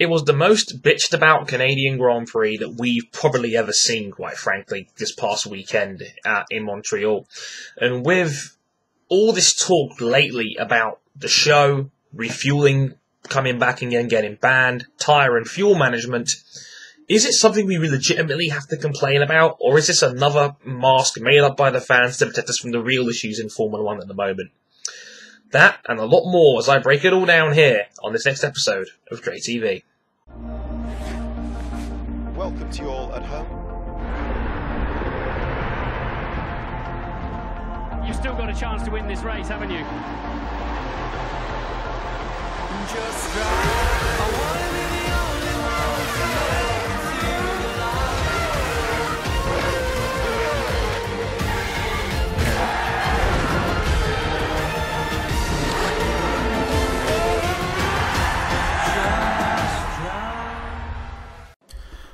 It was the most bitched about Canadian Grand Prix that we've probably ever seen, quite frankly, this past weekend in Montreal. And with all this talk lately about the show, refueling, coming back again, getting banned, tyre and fuel management, is it something we legitimately have to complain about, or is this another mask made up by the fans to protect us from the real issues in Formula 1 at the moment? That and a lot more as I break it all down here on this next episode of Dre TV. Welcome to you all at home. You've still got a chance to win this race, haven't you? Just try. I wanna be the only one to make you feel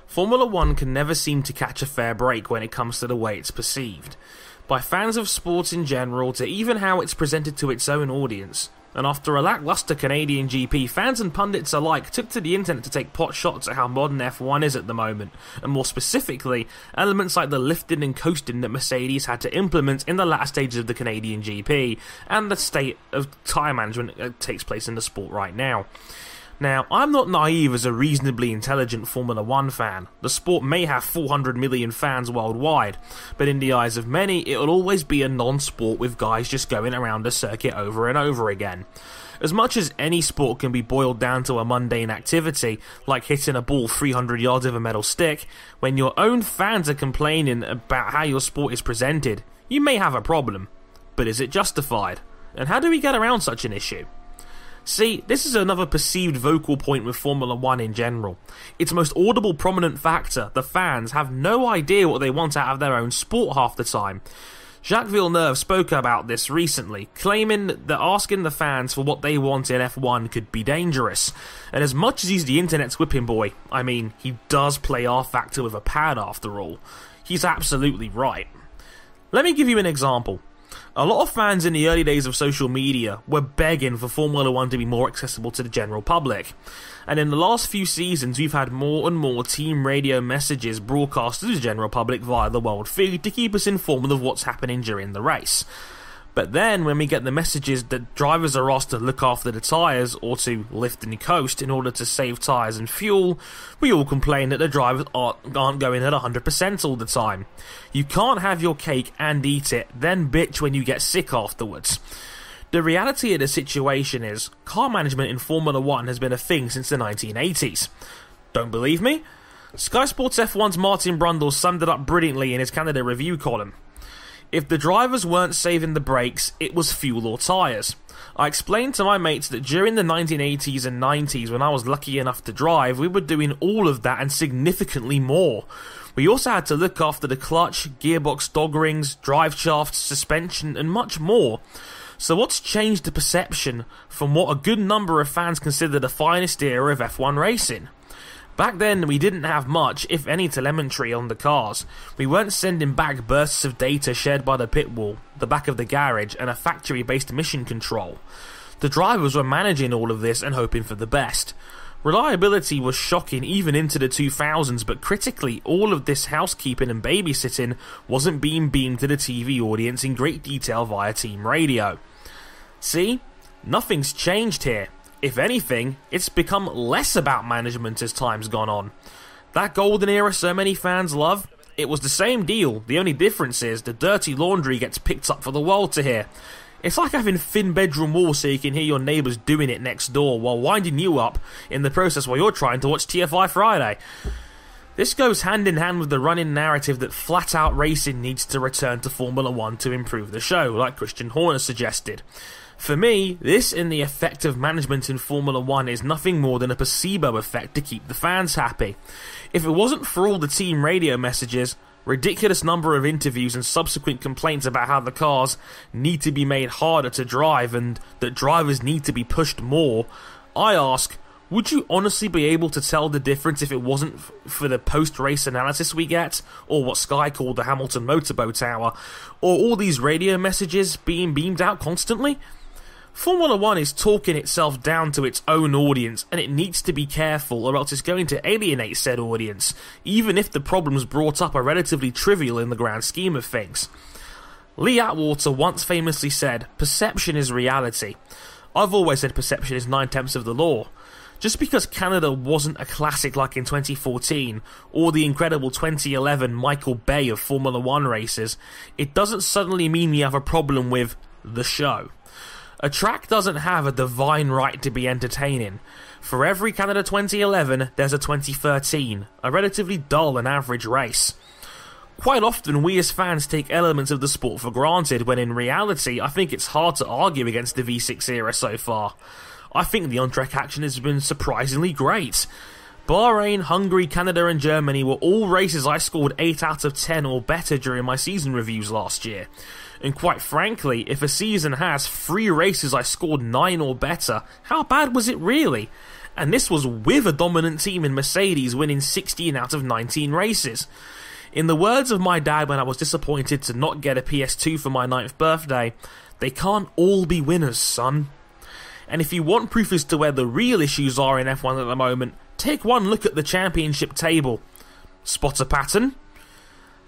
Formula 1 can never seem to catch a fair break when it comes to the way it's perceived, by fans of sports in general to even how it's presented to its own audience. And after a lackluster Canadian GP, fans and pundits alike took to the internet to take pot shots at how modern F1 is at the moment, and more specifically, elements like the lifting and coasting that Mercedes had to implement in the latter stages of the Canadian GP, and the state of tyre management that takes place in the sport right now. Now, I'm not naive as a reasonably intelligent Formula 1 fan. The sport may have 400 million fans worldwide, but in the eyes of many, it'll always be a non-sport with guys just going around a circuit over and over again. As much as any sport can be boiled down to a mundane activity, like hitting a ball 300 yards with a metal stick, when your own fans are complaining about how your sport is presented, you may have a problem. But is it justified? And how do we get around such an issue? See, this is another perceived vocal point with Formula 1 in general. Its most audible prominent factor, the fans, have no idea what they want out of their own sport half the time. Jacques Villeneuve spoke about this recently, claiming that asking the fans for what they want in F1 could be dangerous. And as much as he's the internet's whipping boy, I mean, he does play R-Factor with a pad after all. He's absolutely right. Let me give you an example. A lot of fans in the early days of social media were begging for Formula 1 to be more accessible to the general public. And in the last few seasons, we've had more and more team radio messages broadcast to the general public via the world feed to keep us informed of what's happening during the race. But then, when we get the messages that drivers are asked to look after the tyres or to lift and coast in order to save tyres and fuel, we all complain that the drivers aren't going at 100% all the time. You can't have your cake and eat it, then bitch when you get sick afterwards. The reality of the situation is, car management in Formula 1 has been a thing since the 1980s. Don't believe me? Sky Sports F1's Martin Brundle summed it up brilliantly in his Canada review column. If the drivers weren't saving the brakes, it was fuel or tyres. I explained to my mates that during the 1980s and 90s, when I was lucky enough to drive, we were doing all of that and significantly more. We also had to look after the clutch, gearbox dog rings, drive shafts, suspension, and much more. So what's changed the perception from what a good number of fans consider the finest era of F1 racing? Back then, we didn't have much, if any, telemetry on the cars. We weren't sending back bursts of data shared by the pit wall, the back of the garage, and a factory-based mission control. The drivers were managing all of this and hoping for the best. Reliability was shocking even into the 2000s, but critically, all of this housekeeping and babysitting wasn't being beamed to the TV audience in great detail via team radio. See? Nothing's changed here. If anything, it's become less about management as time's gone on. That golden era so many fans love, it was the same deal. The only difference is the dirty laundry gets picked up for the world to hear. It's like having thin bedroom walls so you can hear your neighbours doing it next door while winding you up in the process while you're trying to watch TFI Friday. This goes hand in hand with the running narrative that flat-out racing needs to return to Formula 1 to improve the show, like Christian Horner suggested. For me, this and the effect of management in Formula 1 is nothing more than a placebo effect to keep the fans happy. If it wasn't for all the team radio messages, ridiculous number of interviews and subsequent complaints about how the cars need to be made harder to drive and that drivers need to be pushed more, I ask, would you honestly be able to tell the difference if it wasn't for the post-race analysis we get, or what Sky called the Hamilton Motorboat Hour, or all these radio messages being beamed out constantly? Formula 1 is talking itself down to its own audience, and it needs to be careful or else it's going to alienate said audience, even if the problems brought up are relatively trivial in the grand scheme of things. Lee Atwater once famously said, "Perception is reality." I've always said perception is 9/10 of the law. Just because Canada wasn't a classic like in 2014, or the incredible 2011 Michael Bay of Formula 1 races, it doesn't suddenly mean we have a problem with the show. A track doesn't have a divine right to be entertaining. For every Canada 2011, there's a 2013, a relatively dull and average race. Quite often, we as fans take elements of the sport for granted, when in reality, I think it's hard to argue against the V6 era so far. I think the on-track action has been surprisingly great. Bahrain, Hungary, Canada and Germany were all races I scored 8 out of 10 or better during my season reviews last year. And quite frankly, if a season has 3 races I scored 9 or better, how bad was it really? And this was with a dominant team in Mercedes winning 16 out of 19 races. In the words of my dad when I was disappointed to not get a PS2 for my 9th birthday, "They can't all be winners, son." And if you want proof as to where the real issues are in F1 at the moment, take one look at the championship table. Spot a pattern?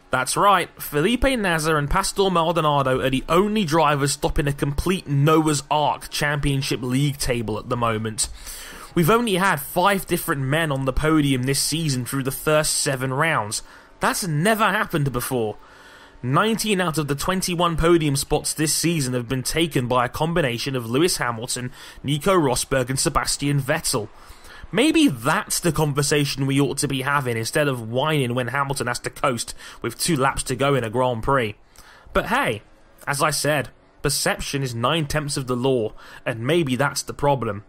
That's right, Felipe Nasr and Pastor Maldonado are the only drivers topping a complete Noah's Ark Championship League table at the moment. We've only had 5 different men on the podium this season through the first 7 rounds. That's never happened before. 19 out of the 21 podium spots this season have been taken by a combination of Lewis Hamilton, Nico Rosberg and Sebastian Vettel. Maybe that's the conversation we ought to be having instead of whining when Hamilton has to coast with 2 laps to go in a Grand Prix. But hey, as I said, perception is 9/10 of the law, and maybe that's the problem.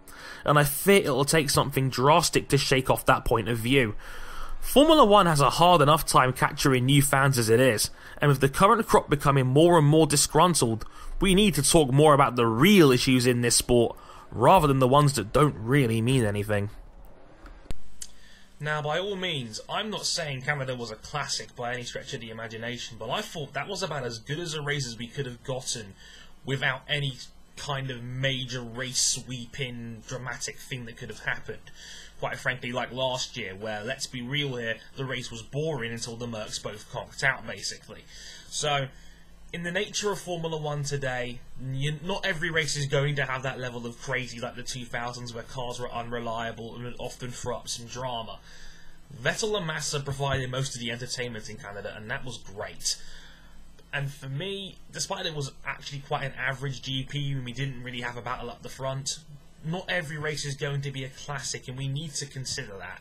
And I fear it'll take something drastic to shake off that point of view. Formula 1 has a hard enough time capturing new fans as it is, and with the current crop becoming more and more disgruntled, we need to talk more about the real issues in this sport, rather than the ones that don't really mean anything. Now, by all means, I'm not saying Canada was a classic by any stretch of the imagination, but I thought that was about as good as a race as we could have gotten without any kind of major race-sweeping, dramatic thing that could have happened. Quite frankly, like last year, where, let's be real here, the race was boring until the Mercs both conked out, basically. So, in the nature of Formula 1 today, not every race is going to have that level of crazy like the 2000s where cars were unreliable and would often throw up some drama. Vettel and Massa provided most of the entertainment in Canada, and that was great. And for me, despite it was actually quite an average GP and we didn't really have a battle up the front, not every race is going to be a classic, and we need to consider that.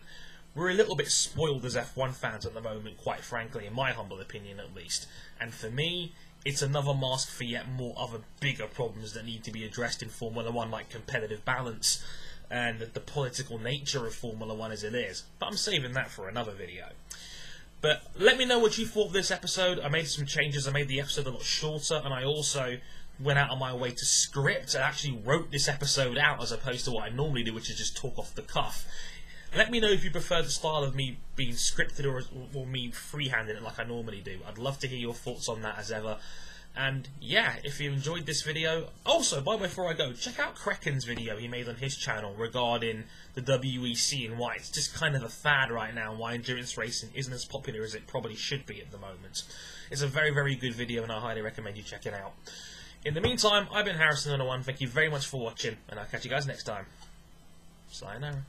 We're a little bit spoiled as F1 fans at the moment, quite frankly, in my humble opinion at least. And for me, it's another mask for yet more other bigger problems that need to be addressed in Formula 1, like competitive balance and the political nature of Formula 1 as it is. But I'm saving that for another video. But let me know what you thought of this episode. I made some changes. I made the episode a lot shorter, and I also went out on my way to script and actually wrote this episode out as opposed to what I normally do, which is just talk off the cuff. Let me know if you prefer the style of me being scripted or me freehanding it like I normally do. I'd love to hear your thoughts on that as ever. And yeah, if you enjoyed this video... Also, by the way, before I go, check out Krecken's video he made on his channel regarding the WEC and why it's just kind of a fad right now and why endurance racing isn't as popular as it probably should be at the moment. It's a very, very good video and I highly recommend you check it out. In the meantime, I've been Harrison101. Thank you very much for watching, and I'll catch you guys next time. Sayonara.